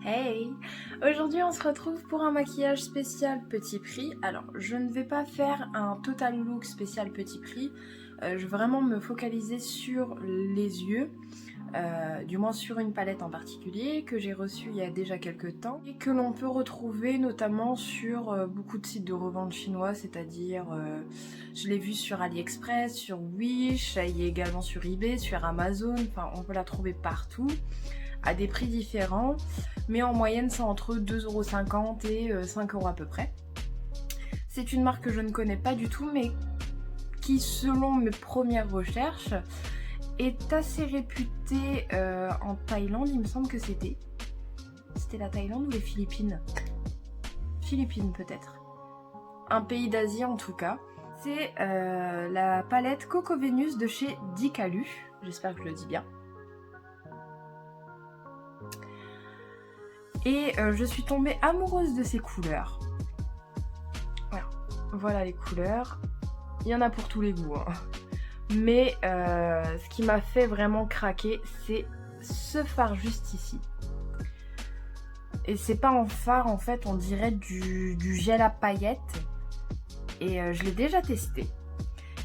Hey! Aujourd'hui on se retrouve pour un maquillage spécial petit prix. Alors je ne vais pas faire un total look spécial petit prix, je vais vraiment me focaliser sur les yeux, du moins sur une palette en particulier que j'ai reçue il y a déjà quelques temps et que l'on peut retrouver notamment sur beaucoup de sites de revente chinois, c'est-à-dire je l'ai vu sur AliExpress, sur Wish, il y a également sur eBay, sur Amazon, enfin on peut la trouver partout à des prix différents, mais en moyenne c'est entre 2,50€ et 5€ à peu près. C'est une marque que je ne connais pas du tout, mais qui selon mes premières recherches est assez réputée en Thaïlande, il me semble que c'était la Thaïlande ou les Philippines? Philippines peut-être. Un pays d'Asie en tout cas. C'est la palette Coco Venus de chez Dikalu, j'espère que je le dis bien. Et je suis tombée amoureuse de ces couleurs. Voilà les couleurs. Il y en a pour tous les goûts. Hein. Mais ce qui m'a fait vraiment craquer, c'est ce fard juste ici. Et c'est pas un fard en fait, on dirait du gel à paillettes. Et je l'ai déjà testé.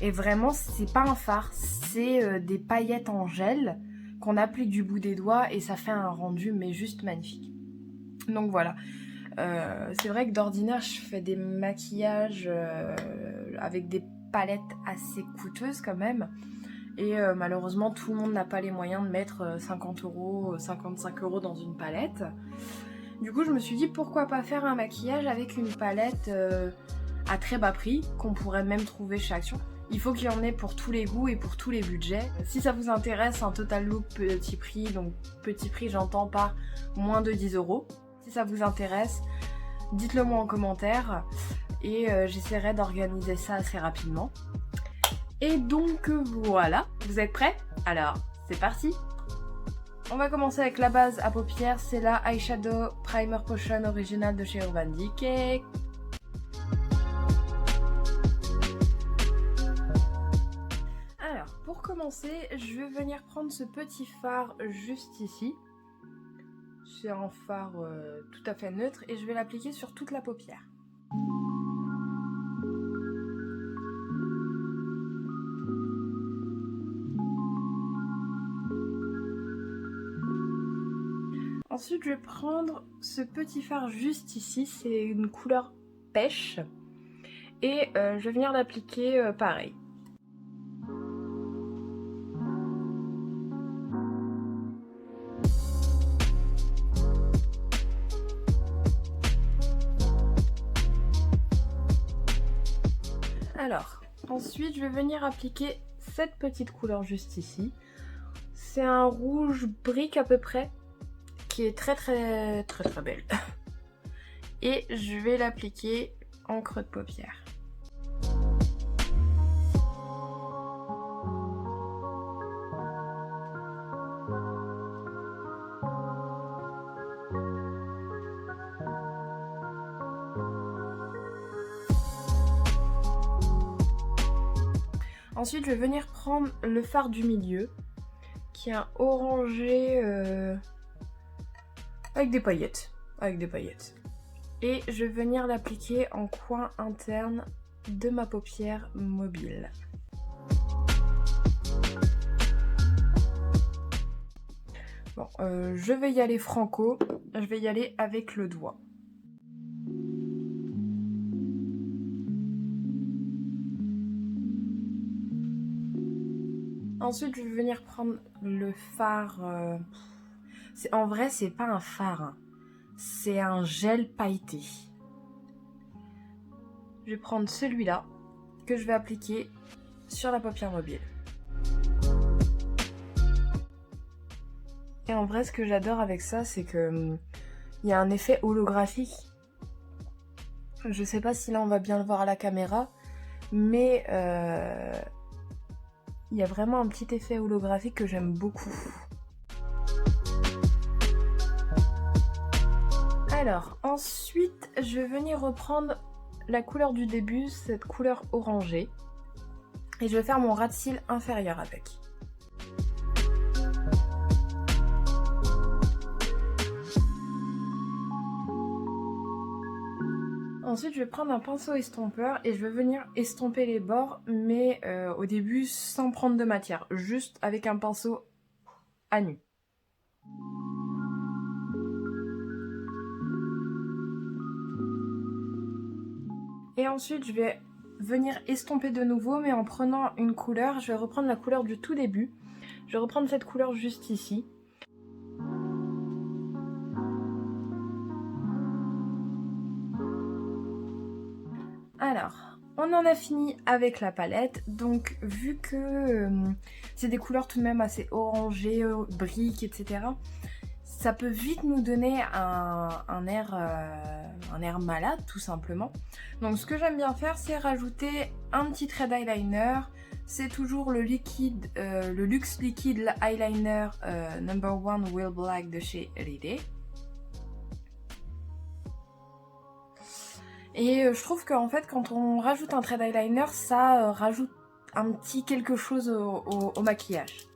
Et vraiment, c'est pas un fard, c'est des paillettes en gel qu'on applique du bout des doigts et ça fait un rendu mais juste magnifique. Donc voilà, c'est vrai que d'ordinaire je fais des maquillages avec des palettes assez coûteuses quand même. Et malheureusement tout le monde n'a pas les moyens de mettre 50€, 55€ dans une palette. Du coup je me suis dit pourquoi pas faire un maquillage avec une palette à très bas prix, qu'on pourrait même trouver chez Action. Il faut qu'il y en ait pour tous les goûts et pour tous les budgets. Si ça vous intéresse, un total look petit prix, donc petit prix j'entends par moins de 10€. Si ça vous intéresse, dites-le moi en commentaire et j'essaierai d'organiser ça assez rapidement. Et donc voilà, vous êtes prêts? Alors, c'est parti! On va commencer avec la base à paupières, c'est la Eyeshadow Primer Potion originale de chez Urban Decay. Alors, pour commencer, je vais venir prendre ce petit fard juste ici. C'est un fard tout à fait neutre et je vais l'appliquer sur toute la paupière. Ensuite, je vais prendre ce petit fard juste ici, c'est une couleur pêche. Et je vais venir l'appliquer pareil. Alors, ensuite je vais venir appliquer cette petite couleur juste ici. C'est un rouge brique à peu près, qui est très belle. Et je vais l'appliquer en creux de paupière. Ensuite, je vais venir prendre le fard du milieu, qui est un orangé avec des paillettes. Et je vais venir l'appliquer en coin interne de ma paupière mobile. Bon, je vais y aller franco, je vais y aller avec le doigt. Ensuite, je vais venir prendre le fard. En vrai, c'est pas un fard, hein. C'est un gel pailleté. Je vais prendre celui-là que je vais appliquer sur la paupière mobile. Et en vrai, ce que j'adore avec ça, c'est que il y a un effet holographique. Je sais pas si là on va bien le voir à la caméra, mais il y a vraiment un petit effet holographique que j'aime beaucoup. Alors, ensuite, je vais venir reprendre la couleur du début, cette couleur orangée. Et je vais faire mon ras de cils inférieur avec. Ensuite, je vais prendre un pinceau estompeur et je vais venir estomper les bords, mais au début sans prendre de matière, juste avec un pinceau à nu. Et ensuite, je vais venir estomper de nouveau, mais en prenant une couleur. Je vais reprendre la couleur du tout début. Je vais reprendre cette couleur juste ici. Alors, on en a fini avec la palette. Donc, vu que c'est des couleurs tout de même assez orangées, briques, etc., ça peut vite nous donner un air malade, tout simplement. Donc, ce que j'aime bien faire, c'est rajouter un petit trait d'eyeliner. C'est toujours le Luxe Liquid Eyeliner No. 1 Real Black de chez Holiday. Et je trouve qu'en fait, quand on rajoute un trait d'eyeliner, ça rajoute un petit quelque chose au maquillage.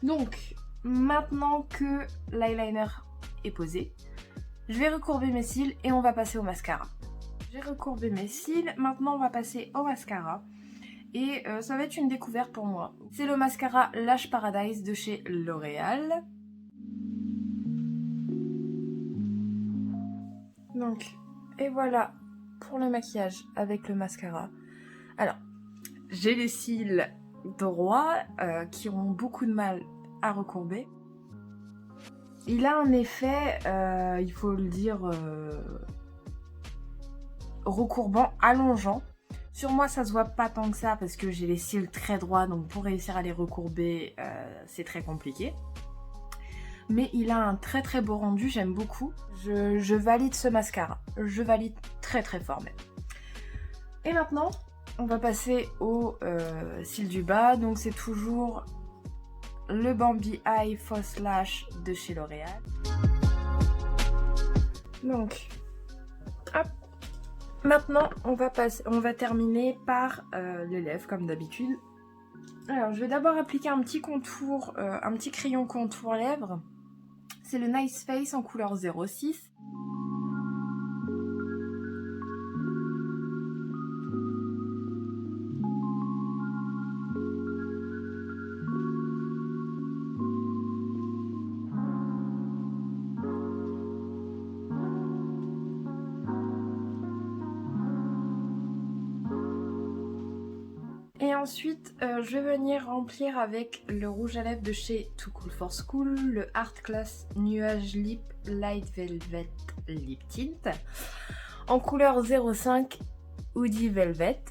Donc, maintenant que l'eyeliner est posé, je vais recourber mes cils et on va passer au mascara. J'ai recourbé mes cils, maintenant on va passer au mascara. Et ça va être une découverte pour moi. C'est le mascara Lash Paradise de chez L'Oréal. Donc, et voilà pour le maquillage avec le mascara. Alors, j'ai les cils droits qui ont beaucoup de mal à recourber. Il a un effet, il faut le dire, recourbant, allongeant. Sur moi, ça se voit pas tant que ça parce que j'ai les cils très droits, donc pour réussir à les recourber, c'est très compliqué. Mais il a un très très beau rendu, j'aime beaucoup. Je valide ce mascara, je valide très très fort même. Et maintenant, on va passer au cils du bas, donc c'est toujours le Bambi Eye False Lash de chez L'Oréal. Donc, hop. Maintenant, on va terminer par les lèvres comme d'habitude. Alors, je vais d'abord appliquer un petit contour, un petit crayon contour lèvres. C'est le Nice Face en couleur 06. Et ensuite, je vais venir remplir avec le rouge à lèvres de chez Too Cool for School, le Art Class Nuage Lip Light Velvet Lip Tint en couleur 05 Woody Velvet.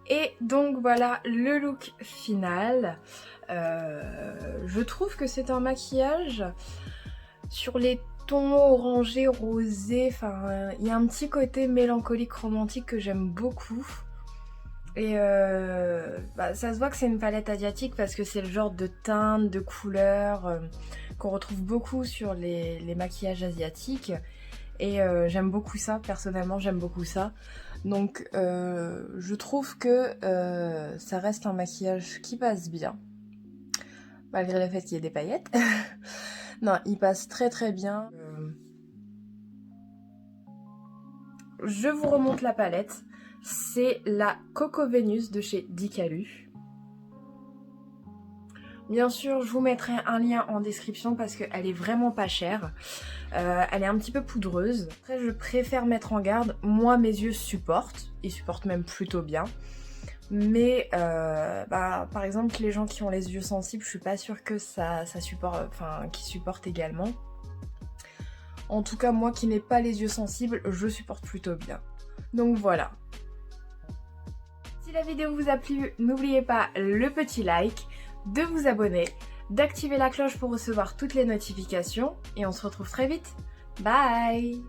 Et donc voilà le look final. Je trouve que c'est un maquillage sur les tons orangés, rosés. Enfin, il y a un petit côté mélancolique, romantique que j'aime beaucoup. Et ça se voit que c'est une palette asiatique parce que c'est le genre de teinte, de couleurs qu'on retrouve beaucoup sur les maquillages asiatiques. Et j'aime beaucoup ça, personnellement j'aime beaucoup ça. Donc je trouve que ça reste un maquillage qui passe bien. Malgré le fait qu'il y ait des paillettes. Non, il passe très très bien. Je vous remonte la palette. C'est la Coco Venus de chez Dicalu. Bien sûr, je vous mettrai un lien en description parce qu'elle est vraiment pas chère. Elle est un petit peu poudreuse. Après, je préfère mettre en garde. Moi, mes yeux supportent. Ils supportent même plutôt bien. Mais, par exemple, les gens qui ont les yeux sensibles, je suis pas sûre que ça supporte, enfin, qu'ils supportent également. En tout cas, moi qui n'ai pas les yeux sensibles, je supporte plutôt bien. Donc voilà. Si la vidéo vous a plu, n'oubliez pas le petit like, de vous abonner, d'activer la cloche pour recevoir toutes les notifications et on se retrouve très vite. Bye!